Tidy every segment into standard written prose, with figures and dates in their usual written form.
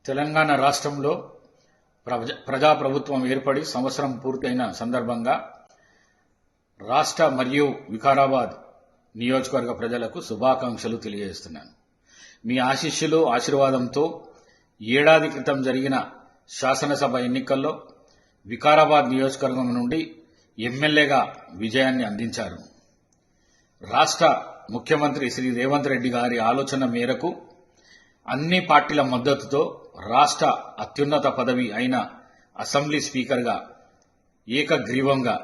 తెలంగాణ రాష్ట్రంలో ప్రజాప్రభుత్వం ఏర్పడి సంవత్సరం పూర్తయిన సందర్భంగా రాష్ట్ర మరియు వికారాబాద్ నియోజకవర్గ ప్రజలకు శుభాకాంక్షలు తెలియజేస్తున్నాను. మీ ఆశీస్సులు ఆశీర్వాదంతో ఏడాది క్రితం జరిగిన శాసనసభ ఎన్నికల్లో వికారాబాద్ నియోజకవర్గం నుండి ఎమ్మెల్యేగా విజయాన్ని అందించారు. రాష్ట్ర ముఖ్యమంత్రి శ్రీ రేవంత్ రెడ్డి గారి ఆలోచన మేరకు అన్ని పార్టీల మద్దతుతో రాష్ట్ర అత్యున్నత పదవి అయిన అసెంబ్లీ స్పీకర్గా ఏకగ్రీవంగా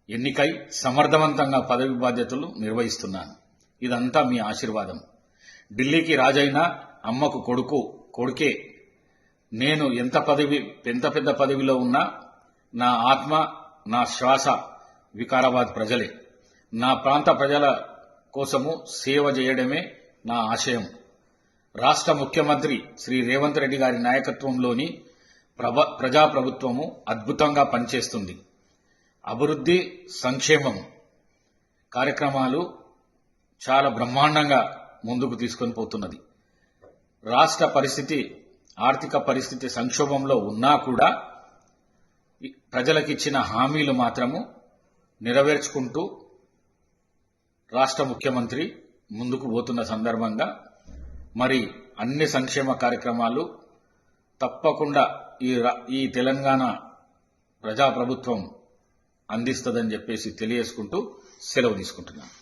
ఎన్నికై సమర్థవంతంగా పదవి బాధ్యతలు నిర్వహిస్తున్నాను. ఇదంతా మీ ఆశీర్వాదం. ఢిల్లీకి రాజైన అమ్మకు కొడుకే. నేను ఎంత పెద్ద పదవిలో ఉన్నా నా ఆత్మ, నా శ్వాస వికారాబాద్ ప్రజలే. నా ప్రాంత ప్రజల కోసము సేవ చేయడమే నా ఆశయం. రాష్ట్ర ముఖ్యమంత్రి శ్రీ రేవంత్ రెడ్డి గారి నాయకత్వంలోని ప్రజాప్రభుత్వము అద్భుతంగా పనిచేస్తుంది. అభివృద్ధి, సంక్షేమం కార్యక్రమాలు చాలా బ్రహ్మాండంగా ముందుకు తీసుకొని పోతున్నది. రాష్ట్ర ఆర్థిక పరిస్థితి సంక్షోభంలో ఉన్నా కూడా ప్రజలకిచ్చిన హామీలు మాత్రము నెరవేర్చుకుంటూ రాష్ట్ర ముఖ్యమంత్రి ముందుకు పోతున్న సందర్భంగా మరి అన్ని సంక్షేమ కార్యక్రమాలు తప్పకుండా ఈ తెలంగాణ ప్రజాప్రభుత్వం అందిస్తుందని చెప్పేసి తెలియజేసుకుంటూ సెలవు తీసుకుంటున్నాను.